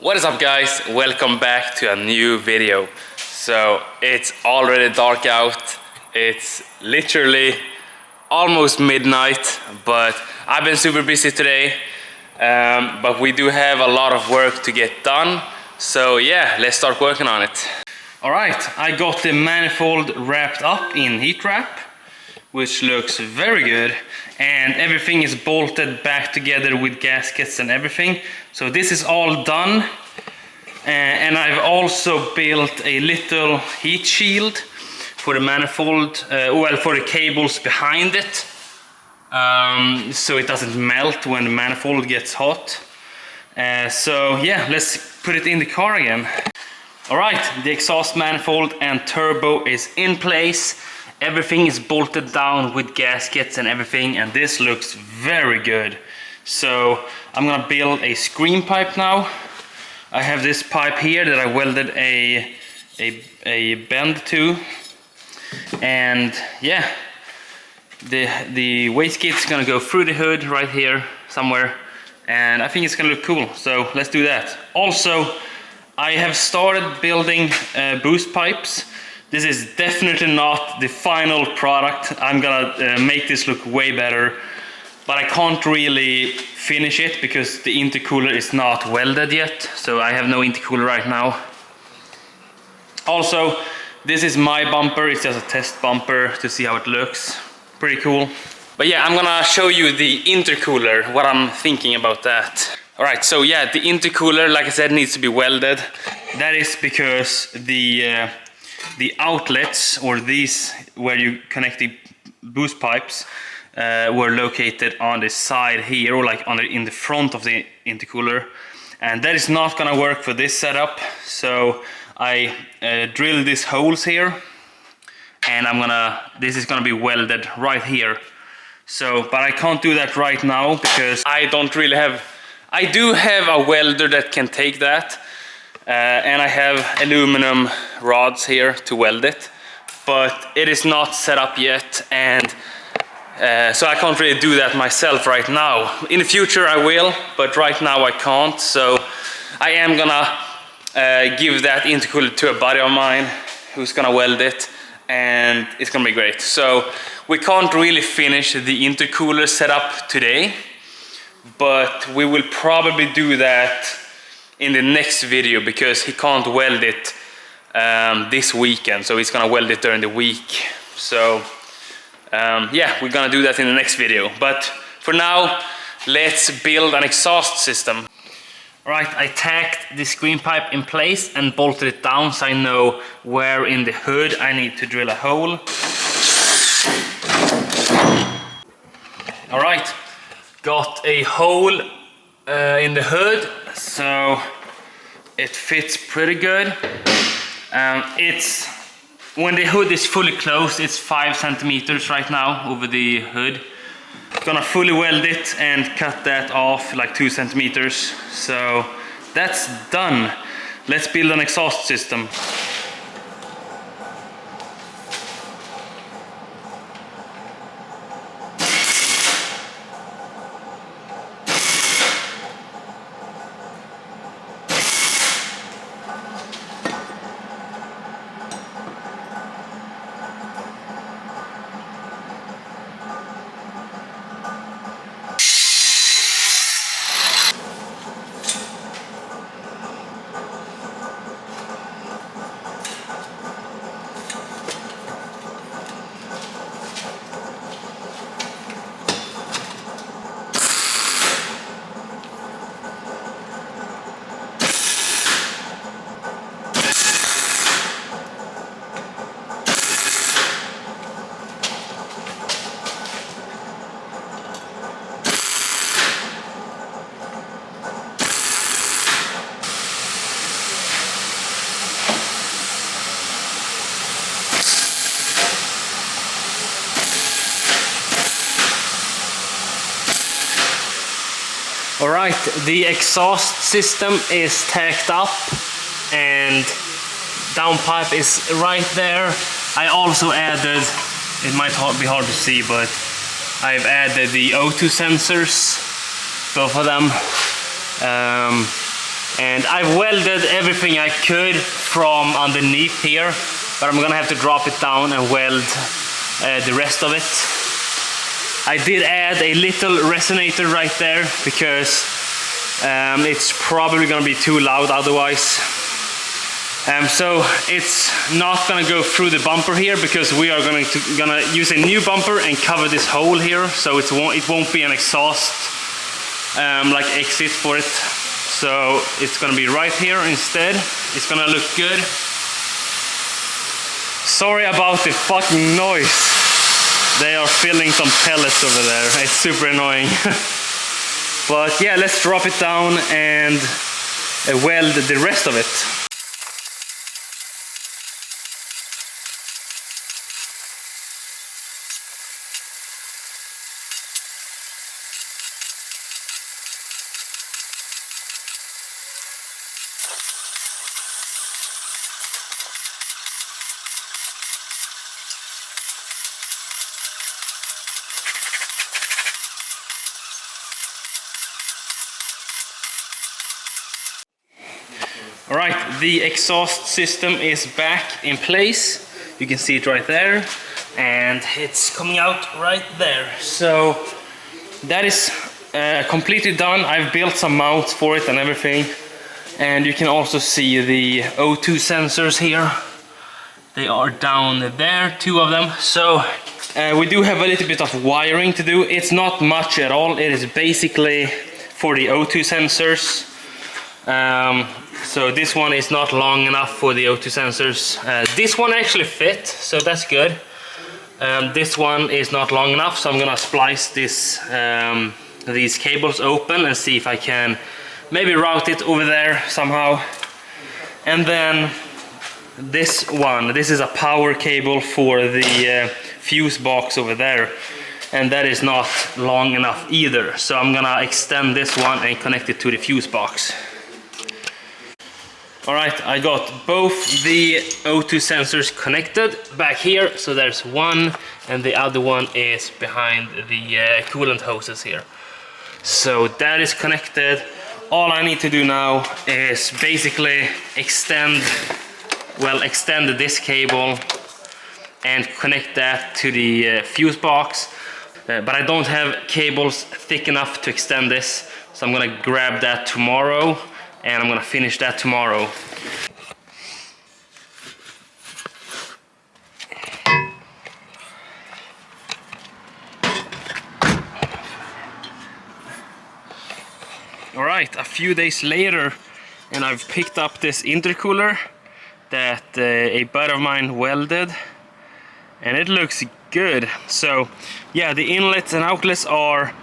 What is up, guys? Welcome back to a new video. So it's already dark out. It's literally almost midnight, but I've been super busy today. But we do have a lot of work to get done. So yeah, let's start working on it. Alright, I got the manifold wrapped up in heat wrap, which looks very good, and everything is bolted back together with gaskets and everything. So this is all done, and I've also built a little heat shield for the manifold, for the cables behind it, so it doesn't melt when the manifold gets hot. So yeah, let's put it in the car again. Alright, the exhaust manifold and turbo is in place. Everything is bolted down with gaskets and everything, and this looks very good. So I'm gonna build a screen pipe now. I have this pipe here that I welded a bend to, and yeah, the wastegate is gonna go through the hood right here somewhere, and I think it's gonna look cool. So let's do that. Also, I have started building boost pipes. This is definitely not the final product. I'm gonna make this look way better, but I can't really finish it because the intercooler is not welded yet, so I have no intercooler right now. Also, this is my bumper. It's just a test bumper to see how it looks. Pretty cool. But yeah, I'm gonna show you the intercooler, what I'm thinking about that. Alright, so yeah, the intercooler, like I said, needs to be welded. That is because the outlets, or these where you connect the boost pipes, were located on the side here, or like in the front of the intercooler, and that is not gonna work for this setup. So I drilled these holes here, and this is gonna be welded right here. So, but I can't do that right now because I do have a welder that can take that. And I have aluminum rods here to weld it, but it is not set up yet, and so I can't really do that myself right now. In the future I will, but right now I can't. So I am gonna give that intercooler to a buddy of mine who's gonna weld it, and it's gonna be great. So we can't really finish the intercooler setup today, but we will probably do that in the next video because he can't weld it this weekend, so he's gonna weld it during the week. So yeah, we're gonna do that in the next video, but for now let's build an exhaust system. Alright, I tacked the screen pipe in place and bolted it down so I know where in the hood I need to drill a hole. Alright, got a hole in the hood, so it fits pretty good. When the hood is fully closed, it's 5 centimeters right now over the hood. Gonna fully weld it and cut that off like 2 centimeters. So that's done. Let's build an exhaust system. Alright, the exhaust system is tacked up and downpipe is right there. I also added, it might be hard to see, but I've added the O2 sensors, both of them. And I've welded everything I could from underneath here, but I'm gonna have to drop it down and weld the rest of it. I did add a little resonator right there because it's probably gonna be too loud otherwise. So it's not gonna go through the bumper here because we are gonna use a new bumper and cover this hole here, so it won't be an exhaust like exit for it. So it's gonna be right here instead. It's gonna look good. Sorry about the fucking noise. They are filling some pellets over there. It's super annoying. But yeah, let's drop it down and weld the rest of it. Alright, the exhaust system is back in place. You can see it right there, and it's coming out right there. So that is completely done. I've built some mounts for it and everything, and you can also see the O2 sensors here. They are down there, 2 of them. So we do have a little bit of wiring to do. It's not much at all. It is basically for the O2 sensors. So this one is not long enough for the O2 sensors. This one actually fit, so that's good. This one is not long enough, so I'm gonna splice this, these cables open and see if I can maybe route it over there somehow. And then this one, this is a power cable for the fuse box over there, and that is not long enough either. So I'm gonna extend this one and connect it to the fuse box. Alright, I got both the O2 sensors connected back here. So there's one, and the other one is behind the coolant hoses here. So that is connected. All I need to do now is basically extend this cable and connect that to the fuse box. But I don't have cables thick enough to extend this, so I'm gonna grab that tomorrow, and I'm gonna finish that tomorrow. Alright, a few days later, and I've picked up this intercooler that a buddy of mine welded, and it looks good. So yeah, the inlets and outlets are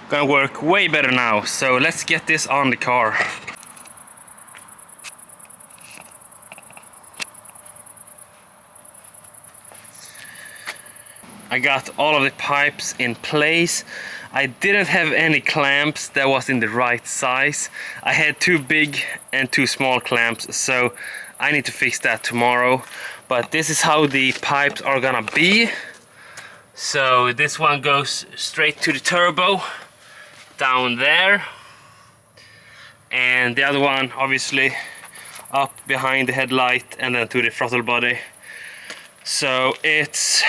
gonna work way better now. So let's get this on the car. I got all of the pipes in place. I didn't have any clamps that was in the right size. I had 2 big and 2 small clamps, so I need to fix that tomorrow. But this is how the pipes are gonna be. So this one goes straight to the turbo down there, and the other one obviously up behind the headlight and then to the throttle body. So it's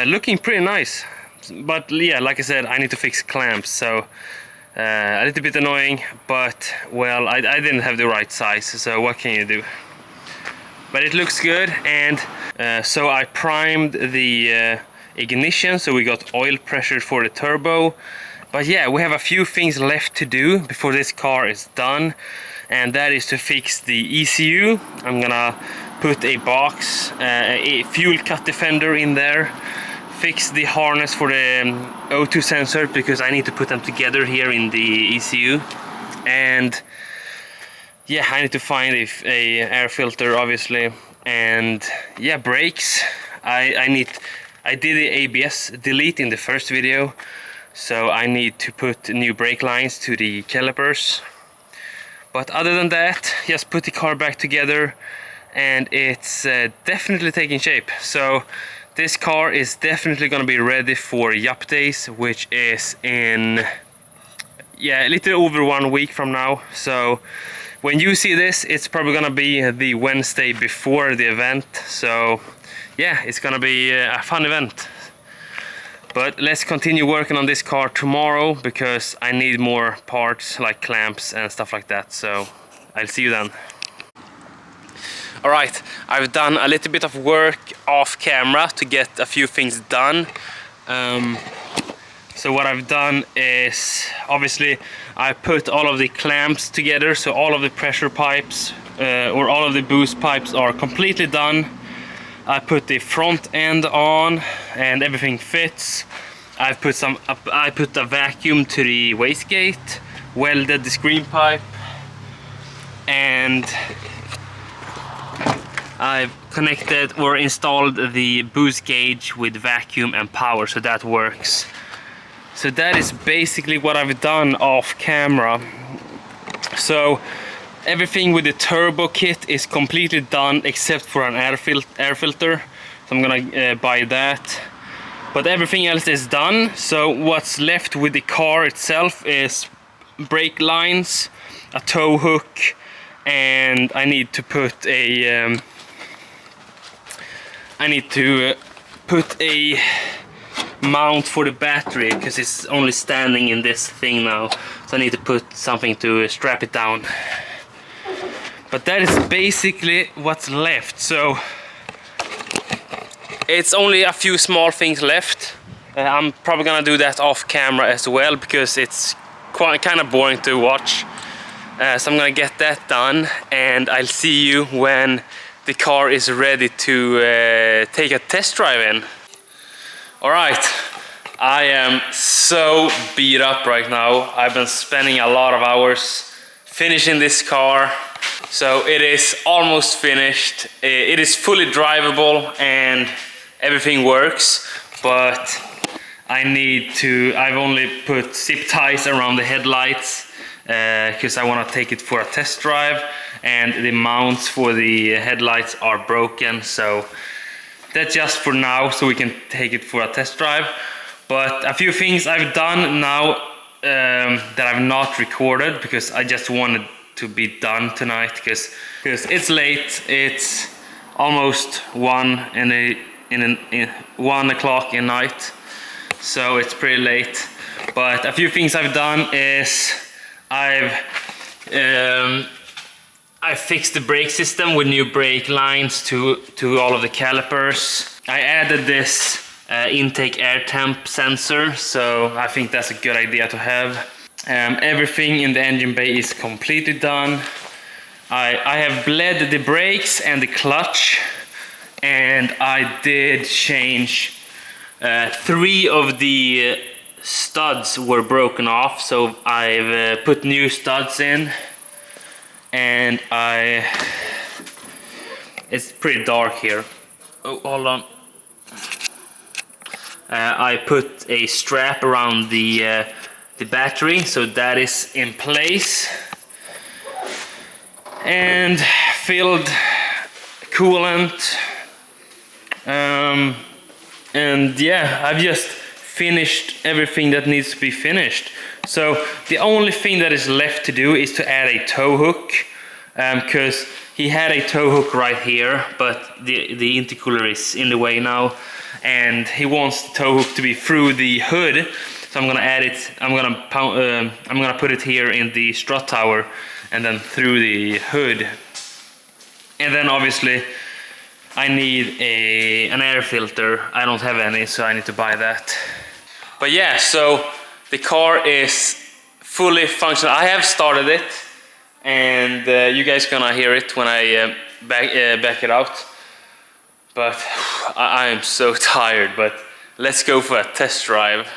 looking pretty nice, but yeah, like I said, I need to fix clamps, so a little bit annoying, but well, I didn't have the right size, so what can you do? But it looks good. And so I primed the ignition, so we got oil pressure for the turbo. But yeah, we have a few things left to do before this car is done, and that is to fix the ECU. I'm gonna put a box, a fuel cut defender in there, fix the harness for the O2 sensor because I need to put them together here in the ECU, and yeah, I need to find a air filter obviously, and yeah, brakes. I did the ABS delete in the first video, so I need to put new brake lines to the calipers. But other than that, just put the car back together, and it's definitely taking shape. So this car is definitely gonna be ready for Yup Days, which is in a little over 1 week from now. So when you see this, it's probably gonna be the Wednesday before the event. So yeah, it's gonna be a fun event. But let's continue working on this car tomorrow because I need more parts like clamps and stuff like that. So I'll see you then. Alright, I've done a little bit of work off camera to get a few things done. So what I've done is, obviously, I put all of the clamps together, so all of the pressure pipes or all of the boost pipes are completely done. I put the front end on and everything fits. I put a vacuum to the wastegate, welded the screen pipe, and I've connected or installed the boost gauge with vacuum and power, so that works. So that is basically what I've done off camera. So everything with the turbo kit is completely done except for an air filter. So I'm gonna buy that. But everything else is done. So what's left with the car itself is brake lines, a tow hook, and I need to put a mount for the battery because it's only standing in this thing now. So I need to put something to strap it down. But that is basically what's left. So it's only a few small things left. I'm probably gonna do that off camera as well because it's kind of boring to watch. So I'm gonna get that done, and I'll see you when the car is ready to take a test drive in. Alright, I am so beat up right now. I've been spending a lot of hours finishing this car. So it is almost finished. It is fully drivable and everything works, but I've only put zip ties around the headlights because I want to take it for a test drive, and the mounts for the headlights are broken, so that's just for now, so we can take it for a test drive. But a few things I've done now that I've not recorded because I just wanted to be done tonight because it's late. It's almost 1 o'clock at night, so it's pretty late. But a few things I've done is I fixed the brake system with new brake lines to all of the calipers. I added this intake air temp sensor, so I think that's a good idea to have. Everything in the engine bay is completely done. I have bled the brakes and the clutch, and I did change 3 of the studs were broken off, so I've put new studs in, and it's pretty dark here. Oh, hold on. I put a strap around the battery, so that is in place, and filled coolant, and yeah, I've just finished everything that needs to be finished. So the only thing that is left to do is to add a tow hook, because he had a tow hook right here, but the intercooler is in the way now, and he wants the tow hook to be through the hood. So I'm gonna add it. I'm gonna put it here in the strut tower, and then through the hood. And then obviously I need an air filter. I don't have any, so I need to buy that. But yeah, so the car is fully functional. I have started it, and you guys gonna hear it when I back it out. But I am so tired. But let's go for a test drive.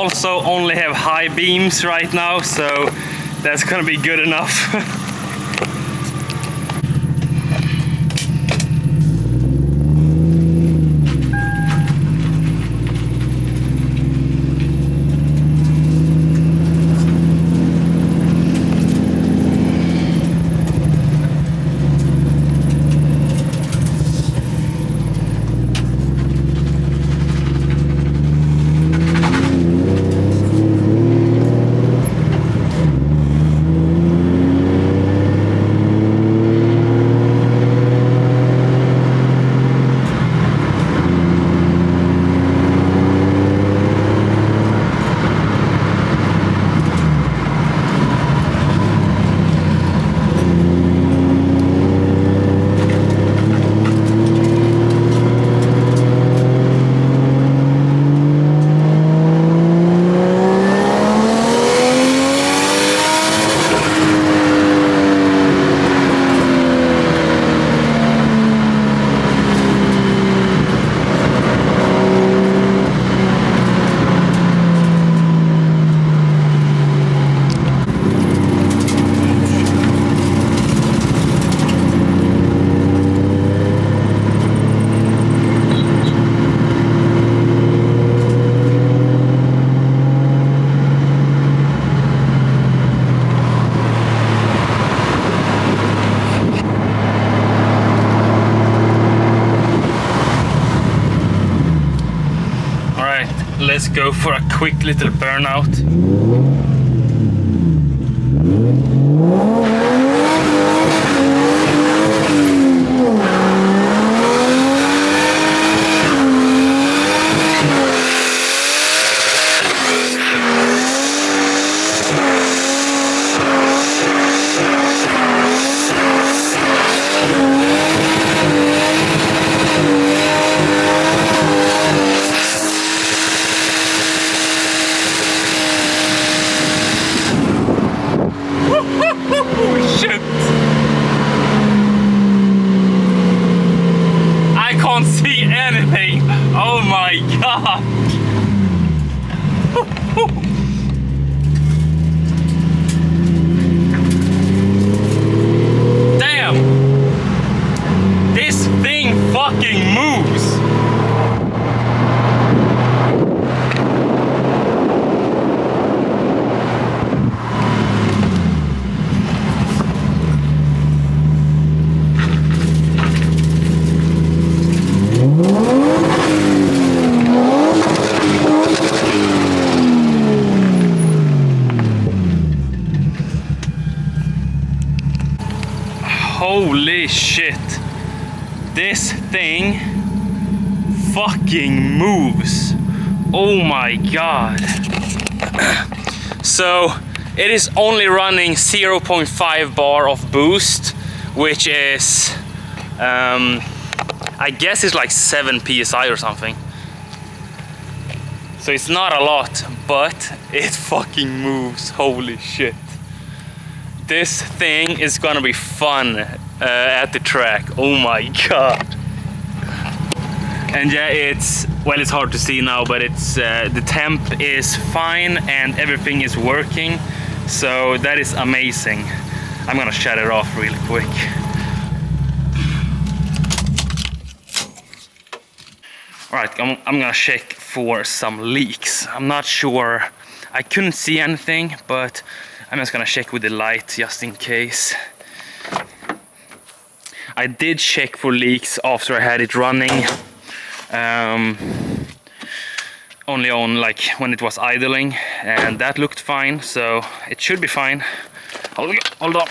also only have high beams right now, so that's gonna be good enough. Let's go for a quick little burnout. Oh my god! Damn! This thing fucking moves! Holy shit, this thing fucking moves. Oh my god. So it is only running 0.5 bar of boost, which is I guess it's like 7 psi or something. So it's not a lot, but it fucking moves. Holy shit. This thing is gonna be fun at the track. Oh my god. And yeah, it's hard to see now, but it's the temp is fine and everything is working, so that is amazing. I'm gonna shut it off really quick. Alright, I'm gonna check for some leaks. I'm not sure, I couldn't see anything, but I'm just gonna check with the light just in case. I did check for leaks after I had it running, only on like when it was idling, and that looked fine, so it should be fine. Hold on.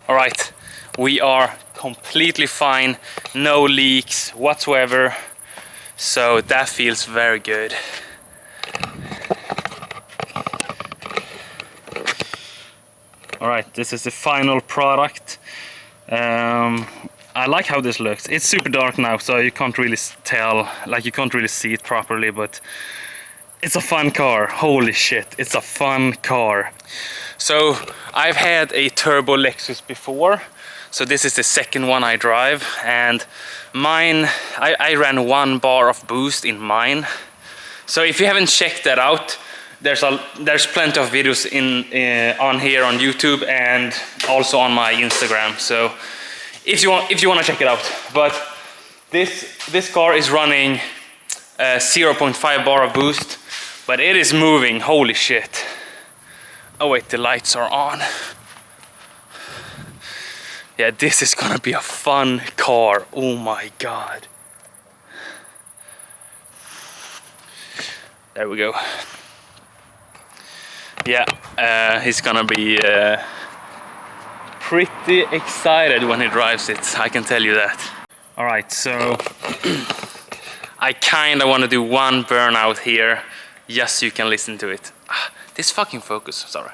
All right, we are completely fine, no leaks whatsoever, so that feels very good. All right, this is the final product. I like how this looks. It's super dark now, so you can't really tell, like you can't really see it properly, but it's a fun car. Holy shit, it's a fun car. So I've had a Turbo Lexus before, so this is the second one I drive, and mine, I ran 1 bar of boost in mine. So if you haven't checked that out, there's plenty of videos on here on YouTube and also on my Instagram. So if you want to check it out. But this car is running 0.5 bar of boost, but it is moving. Holy shit! Oh wait, the lights are on. Yeah, this is gonna be a fun car. Oh my god! There we go. Yeah, he's gonna be pretty excited when he drives it, I can tell you that. Alright, so I kinda wanna do one burnout here, just so you can listen to it. This fucking focus, sorry.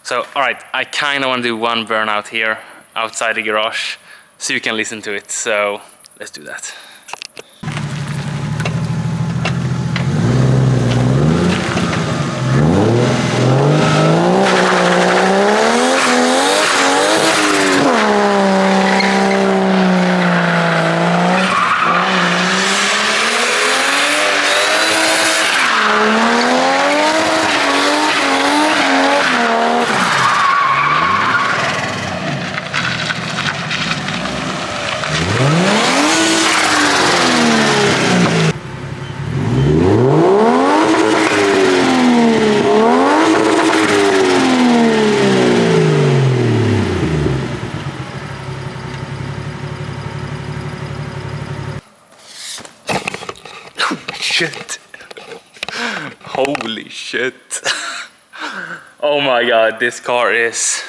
So, alright, I kinda wanna do one burnout here, outside the garage, so you can listen to it, so let's do that. Shit. Holy shit. Oh my god, this car is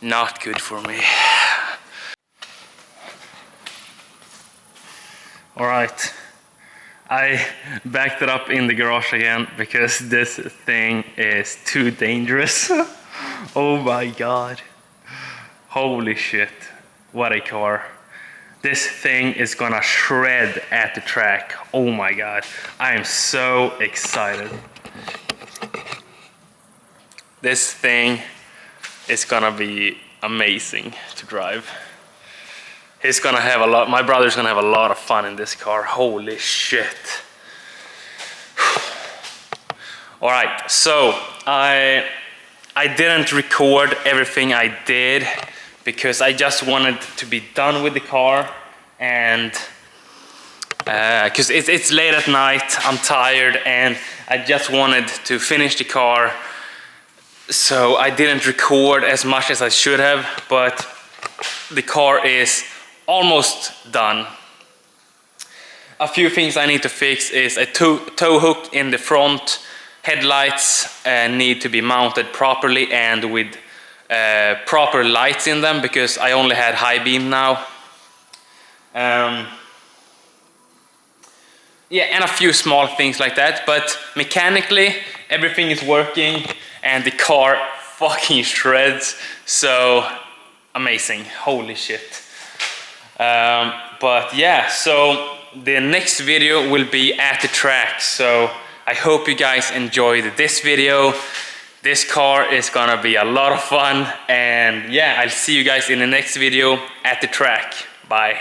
not good for me. Alright, I backed it up in the garage again because this thing is too dangerous. Oh my god. Holy shit, what a car. This thing is gonna shred at the track. Oh my god, I am so excited. This thing is gonna be amazing to drive. He's gonna have my brother's gonna have a lot of fun in this car. Holy shit. All right, so I didn't record everything I did because I just wanted to be done with the car, and because it's late at night, I'm tired, and I just wanted to finish the car, so I didn't record as much as I should have, but the car is almost done. A few things I need to fix is a tow hook in the front, headlights need to be mounted properly and with proper lights in them because I only had high beam now. Yeah, and a few small things like that, but mechanically everything is working and the car fucking shreds, so amazing, holy shit. But yeah, so the next video will be at the track, so I hope you guys enjoyed this video. This car is gonna be a lot of fun, and yeah, I'll see you guys in the next video at the track. Bye.